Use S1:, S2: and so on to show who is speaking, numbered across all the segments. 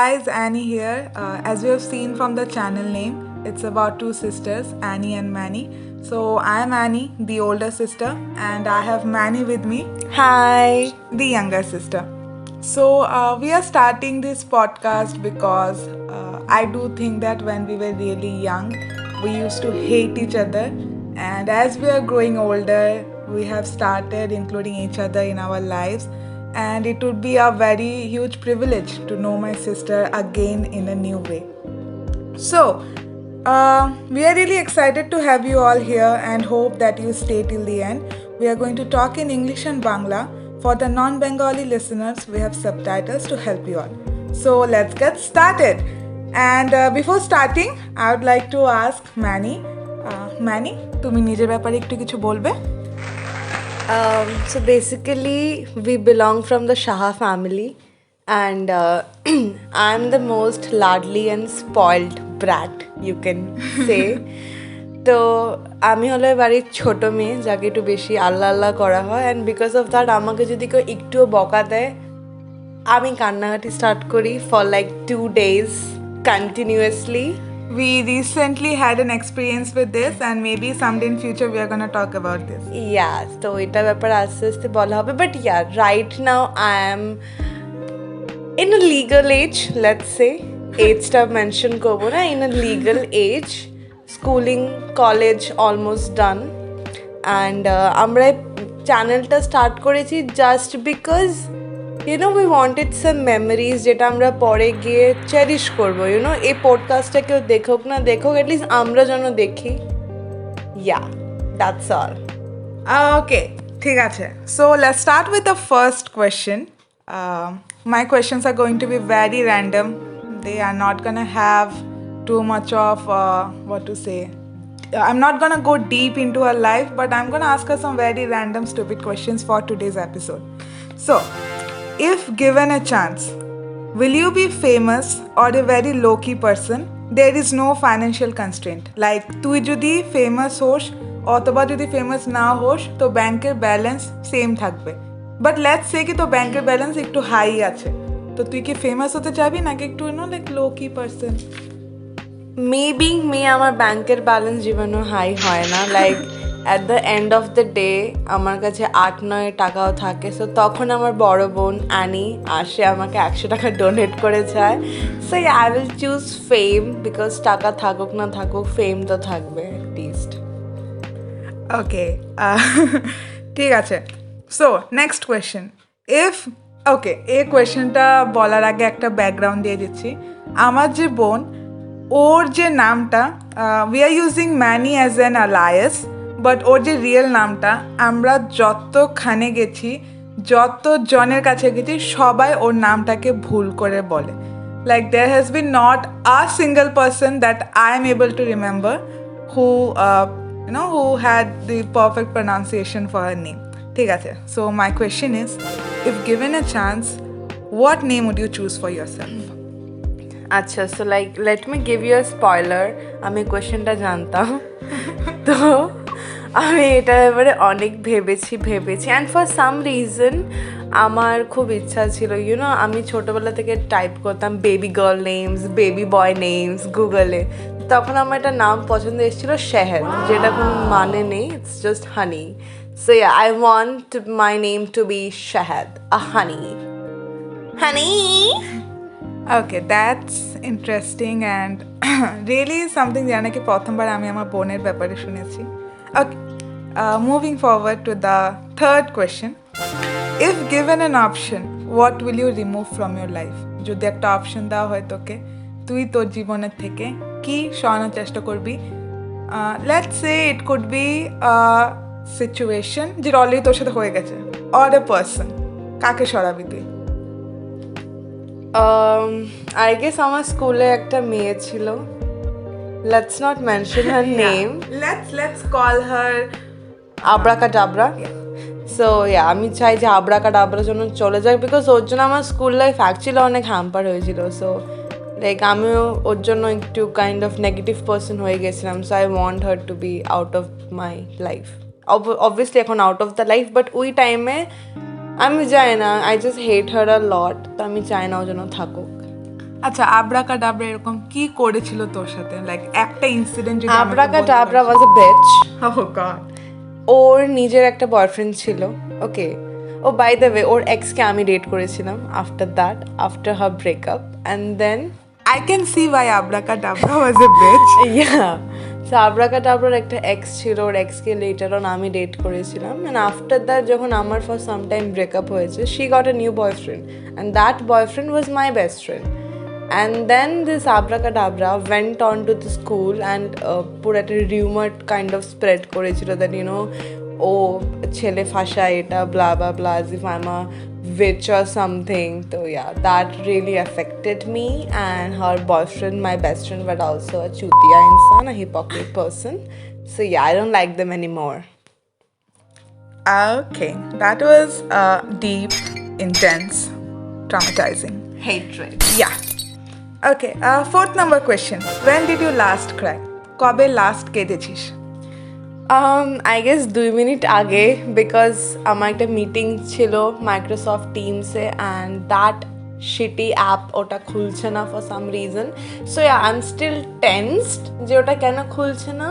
S1: guys, Annie here. As you have seen from the channel name, it's about two sisters, Annie and Mannie. So I am Annie, the older sister, and I have Mannie with me,
S2: Hi.
S1: the younger sister. So we are starting this podcast because I do think that when we were really young, we used to hate each other, and as we are growing older, we have started including each other in our lives, and it would be a very huge privilege to know my sister again in a new way. So, we are really excited to have you all here and hope that you stay till the end. We are going to talk in English and Bangla. For the non Bengali listeners, we have subtitles to help you all. So, let's get started. And before starting, I would like to ask Mannie. Mannie, তুমি নিজের ব্যাপারে একটু কিছু বলবে?
S2: So basically, we belong from the Shaha family, and I'm the most ladly and spoiled brat, you can say. তো আমি হলো বাড়ির ছোটো মেয়ে যাকে একটু বেশি আল্লাহ আল্লাহ করা হয়, অ্যান্ড বিকজ অফ দ্যাট আমাকে যদি কেউ একটুও বকা দেয় আমি কান্নাকাটি স্টার্ট করি for like 2 days continuously.
S1: We recently had an experience with this, and maybe someday in future we are going to talk about this.
S2: Yeah, তো এটার ব্যাপারে আস্তে আস্তে বলা হবে, but yeah, right now I am in a legal age, let's say. Age-টা mention করবো না, in a legal age, schooling, college almost done, and আমরা চ্যানেলটা স্টার্ট করেছি just because we wanted some memories যেটা আমরা পরে গিয়ে চেরিশ করবো, এই পডকাস্টটা কেউ দেখুক না দেখুক, অ্যাটলিস্ট আমরা যেন দেখি. Yeah, that's all.
S1: Okay, ঠিক আছে. So let's start with the first question. My questions are going to be very random. They are not gonna have too much of what to say. I'm not gonna go deep into her life, but I'm gonna ask her some very random stupid questions for today's episode. So, if given a chance, will you be famous or a very low-key person? There is no financial constraint. Like, তুই যদি famous হোস অথবা যদি famous না হোস তো ব্যাংকের balance same থাকবে, but let's say কি তো ব্যাংকের ব্যালেন্স একটু হাই আছে, তো তুই কি ফেমাস হতে চাবি নাকি একটু লাইক লো কি পারসন?
S2: মেবি আমার ব্যাংকের ব্যালেন্স জীবনও হাই হয় না, like at the end of the day আমার কাছে 8-9 টাকাও থাকে, সো তখন আমার বড় বোন অ্যানি আসে আমাকে 100 টাকা ডোনেট করে যায়. So I will choose fame, because টাকা থাকুক না থাকুক ফেম তো থাকবে অ্যাটলিস্ট.
S1: ওকে, ঠিক আছে. So next question. ওকে, এই কোয়েশ্চেনটা বলার আগে একটা ব্যাকগ্রাউন্ড দিয়ে দিচ্ছি. আমার যে বোন, ওর যে নামটা, we are using many as an aliases, but ওর যে রিয়েল নামটা আমরা যতখানে গেছি, যত জনের কাছে গেছি, সবাই ওর নামটাকে ভুল করে বলে. Like there has been not a single person that I am able to remember who had the perfect pronunciation for her name. ঠিক আছে. So my question is, if given a chance, what name would you choose for yourself?
S2: আচ্ছা, so like let me give you a spoiler. আমি কোয়েশ্চেনটা জানতাম, তো আমি এটার ব্যাপারে অনেক ভেবেছি অ্যান্ড ফর সাম রিজন আমার খুব ইচ্ছা ছিল, আমি ছোটোবেলা থেকে টাইপ করতাম বেবি গার্ল নেমস, বেবি বয় নেমস গুগলে. তখন আমার একটা নাম পছন্দ এসেছিলো শেহেদ, যেটা কোনো মানে নেই, it's just honey. So I want my name to be শেহেদ, a honey.
S1: Okay, that's interesting and really something যেটা নাকি প্রথমবার আমি আমার বোনের ব্যাপারে শুনেছি. Okay, moving forward to the third question. If given an option, what will you remove from your life? যদি একটা অপশন দেওয়া হয় তোকে, তুই তোর জীবনের থেকে কি সরানোর চেষ্টা করবি? Let's say it could be situation যেটা অলরেডি তোর সাথে হয়ে গেছে, অর এ পার্সন. কাকে সরাবি তুই?
S2: আই গেস আমার স্কুলে একটা মেয়ে ছিল, let's not mention her name,
S1: let's call her
S2: abracadabra. So আমি চাই যে আব্রাকাডাবরার জন্য চলে যাক, বিকজ ওর জন্য আমার স্কুল লাইফ অ্যাকচুয়ালি অনেক হ্যাম্পার হয়েছিল. সো লাইক আমিও ওর জন্য একটু কাইন্ড অফ নেগেটিভ পার্সন হয়ে গেছিলাম. So I want her to be out of my life. Obviously এখন out of the life, but ওই টাইমে আমি চাই না, আই জাস্ট হেট হার আ লট, তো আমি চাই না ও যেন থাকুক.
S1: আচ্ছা, আব্রাকা ডাবরা এরকম কি করেছিল তোর সাথে, লাইক একটা ইনসিডেন্ট যদি আমাকে
S2: আব্রাকা
S1: বলতে
S2: ডাবরা
S1: পারিস।
S2: Was a bitch.
S1: Oh God.
S2: ওর নিজের একটা বয়ফ্রেন্ড ছিল, ওকে। ও বাই দ্য ওয়ে ওর এক্সকে আমি ডেট করেছিলাম after that, after her breakup, and then
S1: I can see why abracadabra was a bitch.
S2: Yeah, so আব্রাকাডাবরার একটা এক্স ছিল, ওর এক্সকে লেটার অন আমি ডেট করেছিলাম, অ্যান্ড আফটার দ্যাট যখন আমার ফর সাম টাইম ব্রেকআপ হয়েছে, she got a new boyfriend, and that boyfriend was my best friend. And then this abracadabra went on to the school and put at a rumor kind of spread করেছিল that ও ছেলে ফাঁসা এটা blah blah blah as if I'm a witch or something. So yeah, that really affected me, and her boyfriend, my best friend, was also a chutiya insan, a hypocrite person. So yeah, I don't like them anymore.
S1: Okay, that was deep, intense, traumatizing.
S2: Hatred.
S1: Yeah. Okay, fourth number question. When did you last cry? কবে last কেঁদেছিস?
S2: I guess 2 minute আগে, because আমার একটা meeting ছিল Microsoft টিমসে, and that shitty app ওটা খুলছে না for some reason. So I am still tensed যে ওটা কেন খুলছে না,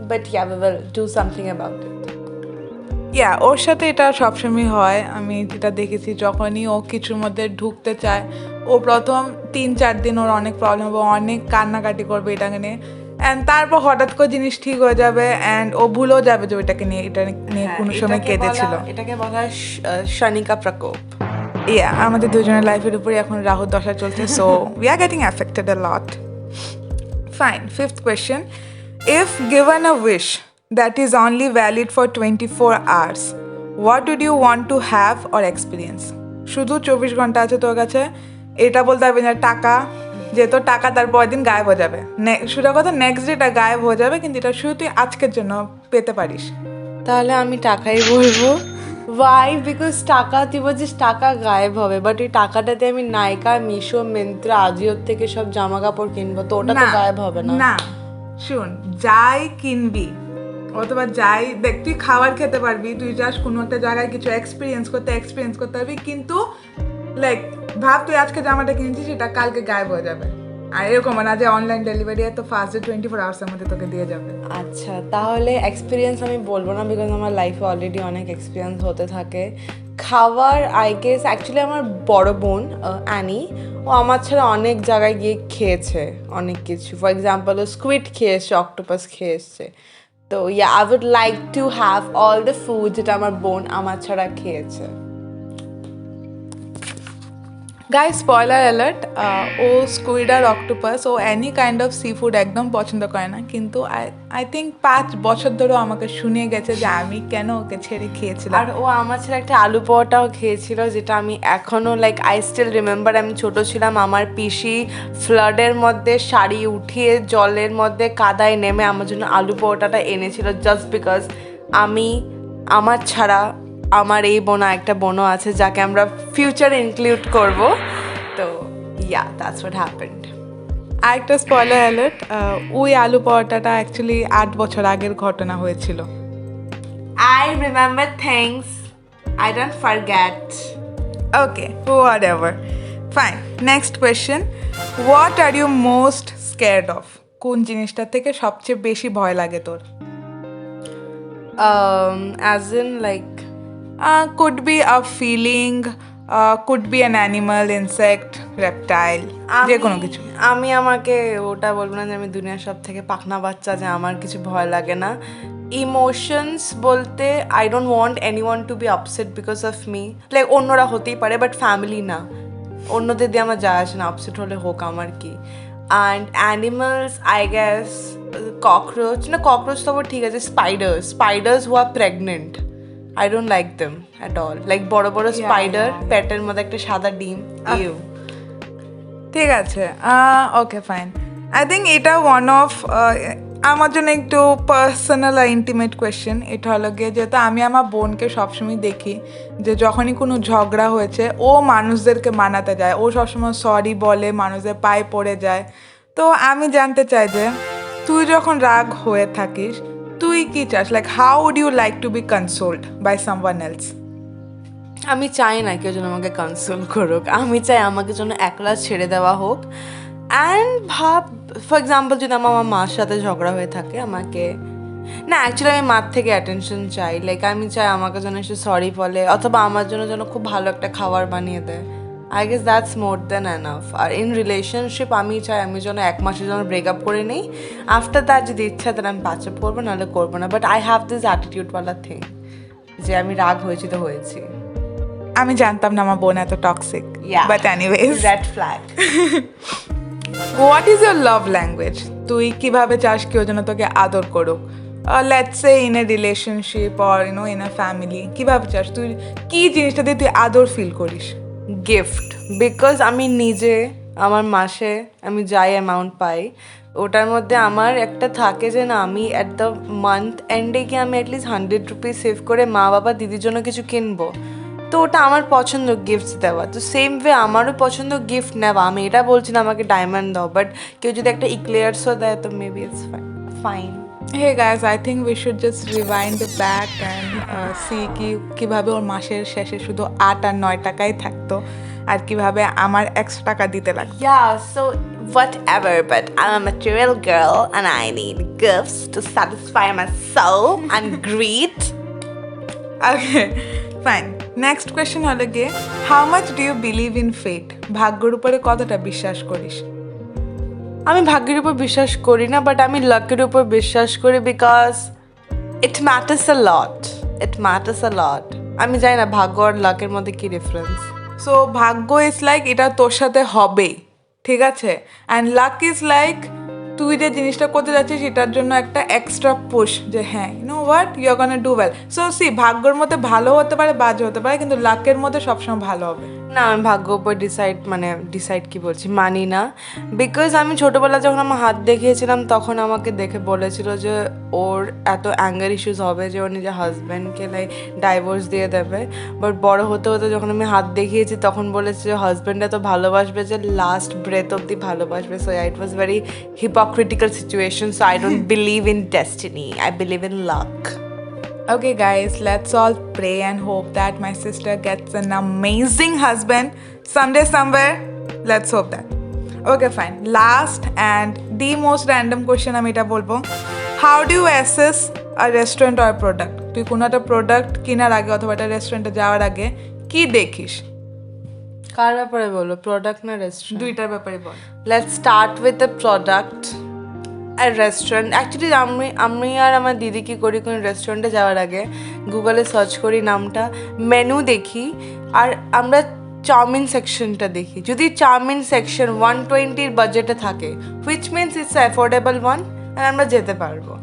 S2: but yeah we will do something about it.
S1: Yeah, ওর সাথে এটা সবসময় হয়। আমি যেটা দেখেছি, যখনই ও কিছুর মধ্যে ঢুকতে চায়, ও প্রথম 3-4 দিন ওর অনেক প্রবলেম হবে, অনেক কান্নাকাটি করবে এটাকে নিয়ে, অ্যান্ড তারপর হঠাৎ করে জিনিস ঠিক হয়ে যাবে, অ্যান্ড ও ভুলেও যাবে যে ওইটাকে নিয়ে, এটা নিয়ে কোনো সময় কেঁদেছিল।
S2: এটাকে বলা হয় শনিকা প্রকোপ।
S1: ইয়া, আমাদের দুজনের লাইফের উপরে এখন রাহুর দশা চলছে, so we are getting affected a lot. Fine, fifth question. If given a wish that is only valid for 24 hours, what would you want to have or experience? শুধু 24 ঘন্টা আছে তোর কাছে, এটা বলতে হবে না টাকা, যেহেতু টাকা তার পরের দিন গায়েব হয়ে যাবে, শুধু কথা নেক্সট ডেটা গায়েব হয়ে যাবে, কিন্তু এটা শুধু তুই আজকের জন্য পেতে পারিস।
S2: তাহলে আমি টাকাই বলবো। ওয়াই? বিকজ টাকা, তুই বলছিস টাকা গায়েব হবে, বাট ওই টাকাটাতে আমি নাইকা, মিশো, মিন্ত্রা, আজিওর থেকে সব জামা কাপড় কিনবো, তো ওটা তো গায়েব হবে না।
S1: না, শুন, যাই কিনবি অথবা যাই দেখ, তুই খাবার খেতে পারবি, তুই যাস কোনো একটা জায়গায় কিছু এক্সপিরিয়েন্স করতে পারবি, কিন্তু লাইক ভাব তুই আজকে জামাটা কিনছিস, সেটা কালকে গায়েব হয়ে যাবে। আর এরকম না যে অনলাইন ডেলিভারি এত ফাস্ট, 24 আওয়ার্সের মধ্যে তোকে দিয়ে যাবে।
S2: আচ্ছা, তাহলে এক্সপিরিয়েন্স আমি বলবো না, বিকজ আমার লাইফে অলরেডি অনেক এক্সপিরিয়েন্স হতে থাকে। খাবার আই গেস, অ্যাকচুয়ালি আমার বড় বোন অ্যানি, ও আমার ছাড়া অনেক জায়গায় গিয়ে খেয়েছে অনেক কিছু। ফর এক্সাম্পল, ও স্কুইড খেয়ে এসছে, অক্টোপাস খেয়ে এসছে। তো yeah, I would like to have all the food যেটা আমার বোন আমার ছাড়া খেয়েছে।
S1: গাইস, স্পয়লার অ্যালার্ট, ও স্কুইড আর অক্টোপাস, ও any kind of seafood একদম পছন্দ করে না, কিন্তু আই থিঙ্ক 5 বছর ধরেও আমাকে শুনে গেছে যে আমি কেন ওকে ছেড়ে খেয়েছিলাম।
S2: আর ও আমার ছেলে একটা আলু পরোটাও খেয়েছিল, যেটা আমি এখনও লাইক আই স্টিল রিমেম্বার। আমি ছোট ছিলাম, আমার পিসি ফ্লাডের মধ্যে শাড়ি উঠিয়ে জলের মধ্যে কাদায় নেমে আমার জন্য আলু পরোটাটা এনেছিল, জাস্ট বিকজ আমি, আমার ছাড়া আমার এই বোনা, একটা বোনও আছে যাকে আমরা ফিউচারে ইনক্লুড করব। তো ইয়া, দ্যাটস হোয়াট হ্যাপেন্ড।
S1: আর একটা স্পয়লার অ্যালার্ট, ওই আলু পরোটাটা অ্যাকচুয়ালি 8 বছর আগের ঘটনা হয়েছিল।
S2: I remember things, I don't forget.
S1: Okay, whatever. Fine. Next question. What are you most scared of? কোন জিনিসটা থেকে সবচেয়ে বেশি ভয় লাগে তোর?
S2: As in like
S1: Could be a feeling, could be an animal, insect, reptile, যে কোনো কিছু।
S2: আমি আমাকে ওটা বলবো না যে আমি দুনিয়ার সব থেকে পাখনা বাচ্চা, যে আমার কিছু ভয় লাগে না। ইমোশনস বলতে, I don't want anyone to be upset because of me. Like অন্যরা হতেই পারে, বাট ফ্যামিলি না, অন্যদের দিয়ে আমার যায় আসে না, আপসেট হলে হোক আমার কি। And animals I guess cockroach, না ককরোচ তো ঠিক আছে, spiders who are pregnant, I don't like them at all. Like বড় বড় স্পাইডার, পেটের মধ্যে একটা সাদা ডিম, ইউ।
S1: ঠিক আছে, ওকে ফাইন। আই থিঙ্ক এটা ওয়ান অফ আমার জন্য একটু পার্সোনাল আর ইন্টিমেট কোয়েশ্চেন। এটা হলো গিয়ে, যেহেতু আমি আমার বোনকে সবসময় দেখি যে যখনই কোনো ঝগড়া হয়েছে ও মানুষদেরকে মানাতে যায়, ও সবসময় সরি বলে, মানুষদের পায়ে পড়ে যায়। তো আমি জানতে চাই যে তুই যখন রাগ হয়ে থাকিস, তুই কি চাস? Like how would you like to be consoled by someone else?
S2: আমি চাই না কেউ যেন আমাকে কনসোল করুক, আমি চাই আমাকে যেন একলা ছেড়ে দেওয়া হোক। অ্যান্ড ফর এক্সাম্পল যদি আমার মার সাথে ঝগড়া হয়ে থাকে, আমাকে না অ্যাকচুয়ালি আমি মার থেকে অ্যাটেনশন চাই, লাইক আমি চাই আমাকে যেন এসে সরি বলে, অথবা আমার জন্য যেন খুব ভালো একটা খাবার বানিয়ে দেয়। I guess that's more than enough. আর ইন রিলেশনশিপ আমি চাই আমি যেন 1 মাসের জন্য ব্রেকআপ করে নিই, আফটার দ্যাট যদি ইচ্ছা তাহলে আমি প্যাচ আপ করবো, নাহলে করবো না। বাট আই হ্যাভ দিস অ্যাটিটিউডওয়ালা থিং যে আমি রাগ হয়েছি তো হয়েছি।
S1: আমি জানতাম না আমার বোন এত toxic, but anyways
S2: red flag.
S1: What is your love language? তুই কিভাবে চাস কেউ যেন তোকে আদর করুক? Let's say in a relationship or in a family, কিভাবে চাস তুই, কি জিনিসটা দিয়ে তুই আদর ফিল করিস?
S2: গিফট, বিকজ আমি নিজে আমার মাসে আমি যাই অ্যামাউন্ট পাই ওটার মধ্যে আমার একটা থাকে যে না আমি অ্যাট দ্য মান্থ এন্ডে গিয়ে আমি অ্যাটলিস্ট 100 রুপিস সেভ করে মা বাবা দিদির জন্য কিছু কিনবো, তো ওটা আমার পছন্দ গিফটস দেওয়া। তো সেম ওয়ে আমারও পছন্দ গিফট নেওয়া। আমি এটা বলছি না আমাকে ডায়মন্ড দাও, বাট কেউ যদি একটা ইক্লেয়ার্সও দেয় তো maybe it's fine.
S1: Hey guys, I think we should just rewind back and see কিভাবে ওর মাসের শেষে শুধু 8 আর 9 টাকাই থাকতো আর কিভাবে আমার 100 টাকা দিতে লাগতো।
S2: Yeah, so whatever, but I'm a material girl and I need gifts to satisfy my soul and greed.
S1: Okay, fine. Next question হলো গিয়ে, how much do you believe in fate? ভাগ্যের উপরে কতটা বিশ্বাস করিস?
S2: আমি ভাগ্যের উপর বিশ্বাস করি না, বাট আমি লাকের উপর বিশ্বাস করি, because it matters a lot, it matters a lot. আমি জানি না ভাগ্য আর লাকের মধ্যে কি ডিফারেন্স।
S1: সো ভাগ্য ইজ লাইক এটা তোর সাথে হবেই, ঠিক আছে, অ্যান্ড লাক ইজ লাইক তুই যে জিনিসটা করতে যাচ্ছিস এটার জন্য একটা এক্সট্রা পুশ, যে হ্যাঁ what you are gonna do well. So ভাগ্যের মধ্যে ভালো হতে পারে বাজে হতে পারে, কিন্তু লাকের মধ্যে সবসময় ভালো হবে।
S2: না আমি ভাগ্য উপর ডিসাইড কি বলছি মানি না, বিকজ আমি ছোটোবেলা যখন আমার হাত দেখিয়েছিলাম তখন আমাকে দেখে বলেছিল যে ওর এত অ্যাঙ্গার ইস্যুস হবে যে ওর নিজের হাজব্যান্ডকে লাইক ডাইভোর্স দিয়ে দেবে। বাট বড় হতে হতে যখন আমি হাত দেখিয়েছি তখন বলেছে যে হাজব্যান্ড এত ভালোবাসবে যে লাস্ট ব্রেথ অব্দি ভালোবাসবে। So it was very hypocritical situation. So I don't believe in destiny, I believe in luck.
S1: Okay, guys, let's all pray and hope that my sister gets an amazing husband someday, somewhere. Let's hope that. Okay, fine. Last and the most random question আমি এটা বলবো, how do you assess a restaurant or a product? তুই কোনো একটা product কেনার আগে অথবা একটা রেস্টুরেন্টে যাওয়ার আগে কি দেখিস?
S2: কার ব্যাপারে বলো, প্রোডাক্ট না রেস্টুরেন্ট?
S1: দুইটার ব্যাপারে বল।
S2: Let's start with the product আর রেস্টুরেন্ট। অ্যাকচুয়ালি আমি আর আমার দিদি কি করি, কোনো রেস্টুরেন্টে যাওয়ার আগে গুগলে সার্চ করি নামটা, মেনু দেখি, আর আমরা চাউমিন সেকশনটা দেখি। যদি চাউমিন সেকশন 120 বাজেটে থাকে, which means it's affordable one, আর আমরা যেতে পারবো।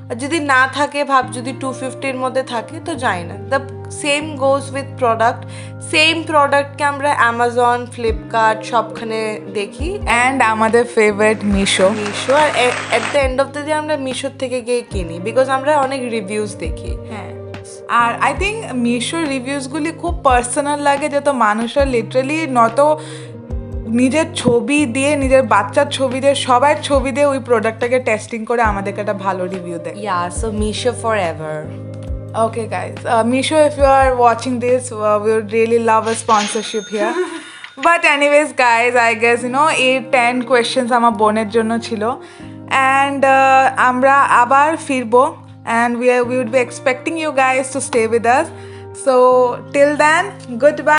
S2: আর যদি না থাকে যদি 250-র মধ্যে থাকে তো যাই না। The same goes with product. Same প্রোডাক্টকে আমরা অ্যামাজন, ফ্লিপকার্ট সবখানে দেখি।
S1: অ্যান্ড আমাদের ফেভারিট মিশো।
S2: আর at the end of the day আমরা মিশোর থেকে গিয়ে কিনি, বিকজ আমরা অনেক রিভিউজ দেখি।
S1: হ্যাঁ, আর আই থিঙ্ক মিশোর রিভিউসগুলি খুব পার্সোনাল লাগে, যে তো মানুষরা লিটারালি নত নিজের ছবি দিয়ে, নিজের বাচ্চার ছবি দিয়ে, সবার ছবি দিয়ে ওই প্রোডাক্টটাকে টেস্টিং করে আমাদেরকে একটা ভালো রিভিউ দেয়।
S2: So Meesho for ever.
S1: Okay, guys. Misho, if you are watching this, we would really love a sponsorship here. But anyways, guys, I guess 8-10 questions আমার বোনের জন্য ছিল, and আমরা আবার ফিরবো, and we would be expecting you guys to stay with us. So till then, goodbye.